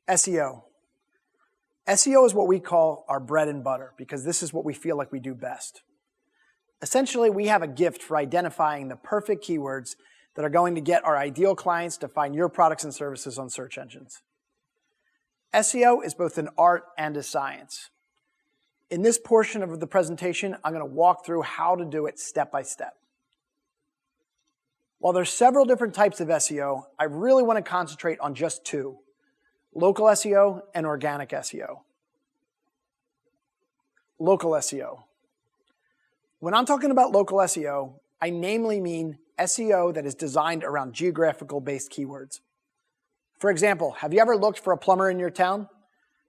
SEO. SEO is what we call our bread and butter because this is what we feel like we do best. Essentially, we have a gift for identifying the perfect keywords that are going to get our ideal clients to find your products and services on search engines. SEO is both an art and a science. In this portion of the presentation, I'm going to walk through how to do it step by step. While there's several different types of SEO, I really want to concentrate on just two: local SEO and organic SEO. Local SEO. When I'm talking about local SEO, I namely mean SEO that is designed around geographical-based keywords. For example, have you ever looked for a plumber in your town?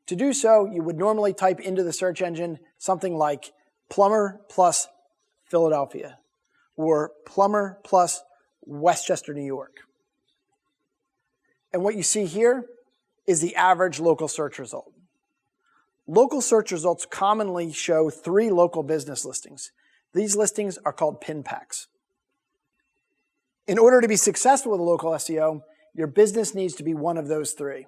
To do so, you would normally type into the search engine something like plumber plus Philadelphia or plumber plus Westchester, New York. And what you see here is the average local search result. Local search results commonly show 3 local business listings. These listings are called pin packs. In order to be successful with local SEO, your business needs to be one of those 3.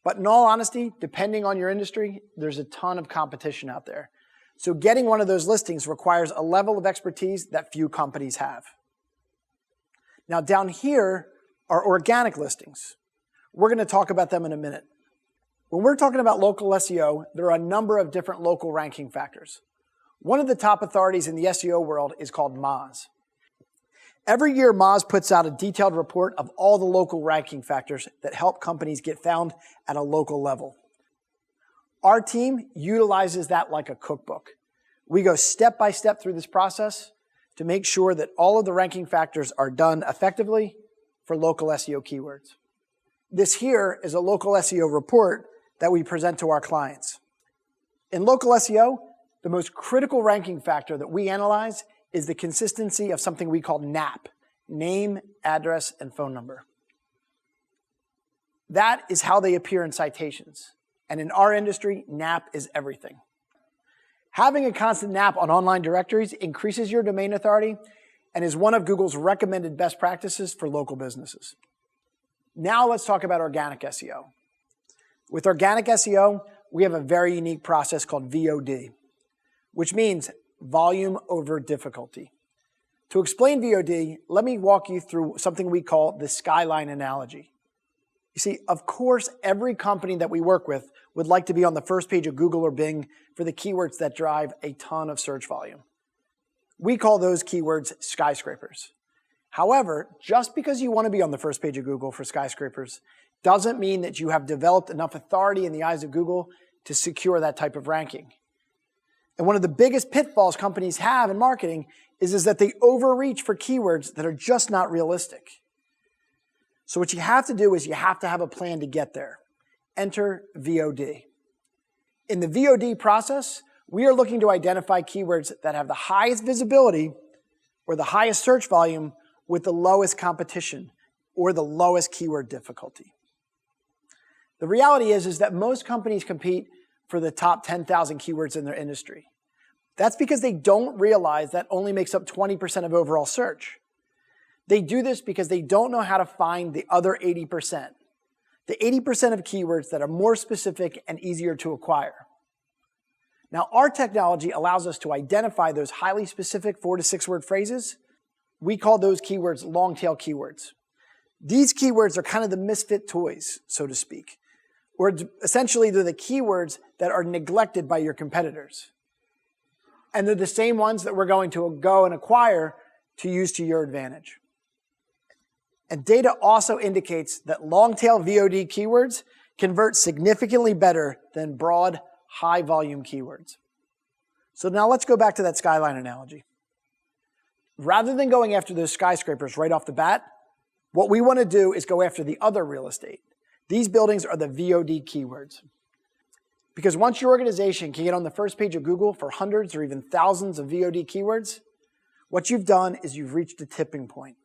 But in all honesty, depending on your industry, there's a ton of competition out there. So getting one of those listings requires a level of expertise that few companies have. Now down here are organic listings. We're going to talk about them in a minute. When we're talking about local SEO, there are a number of different local ranking factors. One of the top authorities in the SEO world is called Moz. Every year, Moz puts out a detailed report of all the local ranking factors that help companies get found at a local level. Our team utilizes that like a cookbook. We go step by step through this process to make sure that all of the ranking factors are done effectively for local SEO keywords. This here is a local SEO report that we present to our clients. In local SEO, the most critical ranking factor that we analyze is the consistency of something we call NAP, name, address, and phone number. That is how they appear in citations. And in our industry, NAP is everything. Having a constant NAP on online directories increases your domain authority and is one of Google's recommended best practices for local businesses. Now let's talk about organic SEO. With organic SEO, we have a very unique process called VOD, which means volume over difficulty. To explain VOD, let me walk you through something we call the skyline analogy. You see, of course, every company that we work with would like to be on the first page of Google or Bing for the keywords that drive a ton of search volume. We call those keywords skyscrapers. However, just because you want to be on the first page of Google for skyscrapers doesn't mean that you have developed enough authority in the eyes of Google to secure that type of ranking. And one of the biggest pitfalls companies have in marketing is that they overreach for keywords that are just not realistic. So what you have to do is you have to have a plan to get there. Enter VOD. In the VOD process, we are looking to identify keywords that have the highest visibility or the highest search volume with the lowest competition or the lowest keyword difficulty. The reality is that most companies compete for the top 10,000 keywords in their industry. That's because they don't realize that only makes up 20% of overall search. They do this because they don't know how to find the other 80%. The 80% of keywords that are more specific and easier to acquire. Now, our technology allows us to identify those highly specific 4 to 6 word phrases. We call those keywords long tail keywords. These keywords are kind of the misfit toys, so to speak. Or essentially, they're the keywords that are neglected by your competitors. And they're the same ones that we're going to go and acquire to use to your advantage. And data also indicates that long-tail VOD keywords convert significantly better than broad, high-volume keywords. So now let's go back to that skyline analogy. Rather than going after those skyscrapers right off the bat, what we want to do is go after the other real estate. These buildings are the VOD keywords. Because once your organization can get on the first page of Google for hundreds or even thousands of VOD keywords, what you've done is you've reached a tipping point.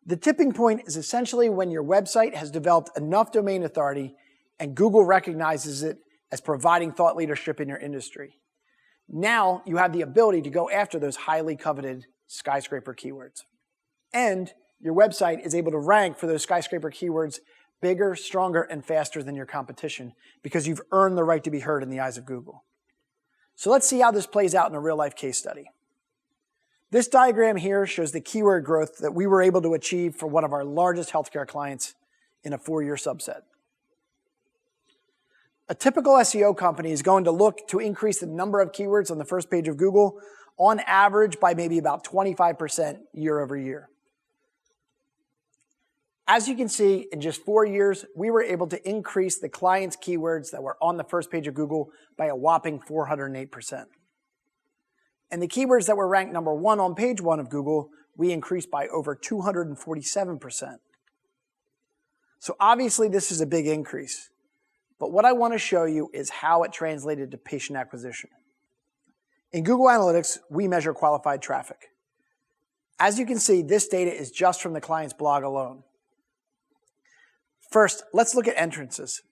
The tipping point is essentially when your website has developed enough domain authority and Google recognizes it as providing thought leadership in your industry. Now you have the ability to go after those highly coveted skyscraper keywords. And your website is able to rank for those skyscraper keywords bigger, stronger, and faster than your competition because you've earned the right to be heard in the eyes of Google. So let's see how this plays out in a real-life case study. This diagram here shows the keyword growth that we were able to achieve for one of our largest healthcare clients in a 4-year subset. A typical SEO company is going to look to increase the number of keywords on the first page of Google on average by maybe about 25% year over year. As you can see, in just 4 years, we were able to increase the client's keywords that were on the first page of Google by a whopping 408%. And the keywords that were ranked number 1 on page 1 of Google, we increased by over 247%. So obviously this is a big increase. But what I want to show you is how it translated to patient acquisition. In Google Analytics, we measure qualified traffic. As you can see, this data is just from the client's blog alone. First, let's look at entrances.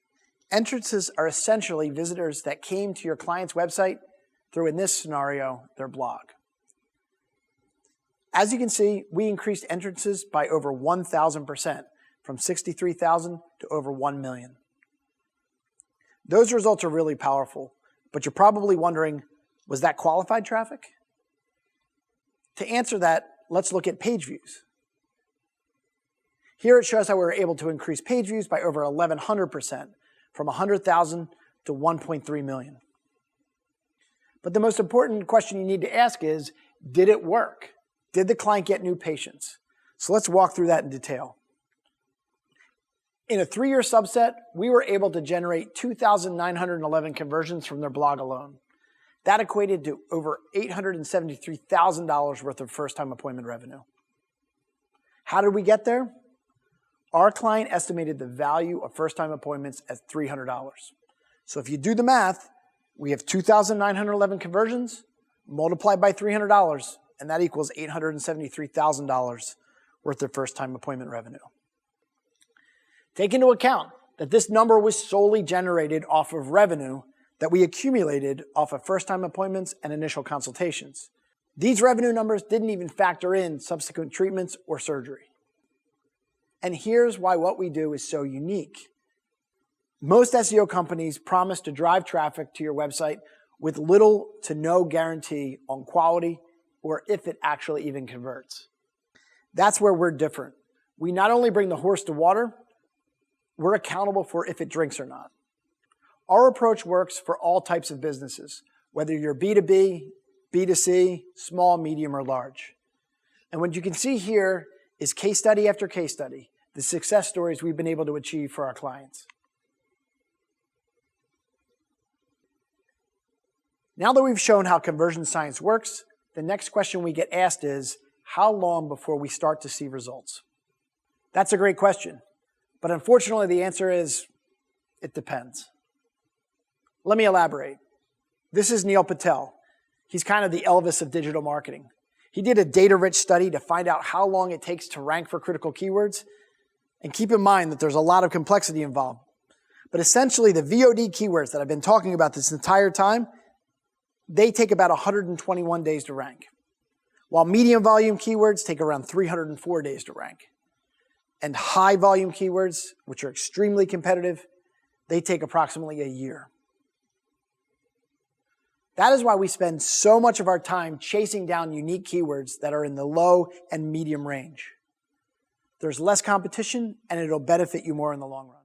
Entrances are essentially visitors that came to your client's website through, in this scenario, their blog. As you can see, we increased entrances by over 1,000%, from 63,000 to over 1 million. Those results are really powerful, but you're probably wondering, was that qualified traffic? To answer that, let's look at page views. Here it shows how we were able to increase page views by over 1,100%, from 100,000 to 1.3 million. But the most important question you need to ask is, did it work? Did the client get new patients? So let's walk through that in detail. In a 3-year subset, we were able to generate 2,911 conversions from their blog alone. That equated to over $873,000 worth of first-time appointment revenue. How did we get there? Our client estimated the value of first-time appointments as $300. So if you do the math, we have 2,911 conversions multiplied by $300, and that equals $873,000 worth of first-time appointment revenue. Take into account that this number was solely generated off of revenue that we accumulated off of first-time appointments and initial consultations. These revenue numbers didn't even factor in subsequent treatments or surgery. And here's why what we do is so unique. Most SEO companies promise to drive traffic to your website with little to no guarantee on quality or if it actually even converts. That's where we're different. We not only bring the horse to water, we're accountable for if it drinks or not. Our approach works for all types of businesses, whether you're B2B, B2C, small, medium, or large. And what you can see here is case study after case study, the success stories we've been able to achieve for our clients. Now that we've shown how conversion science works, the next question we get asked is, how long before we start to see results? That's a great question, but unfortunately the answer is, it depends. Let me elaborate. This is Neil Patel. He's kind of the Elvis of digital marketing. He did a data-rich study to find out how long it takes to rank for critical keywords. And keep in mind that there's a lot of complexity involved. But essentially, the VOD keywords that I've been talking about this entire time, they take about 121 days to rank, while medium volume keywords take around 304 days to rank. And high volume keywords, which are extremely competitive, they take approximately a year. That is why we spend so much of our time chasing down unique keywords that are in the low and medium range. There's less competition, and it'll benefit you more in the long run.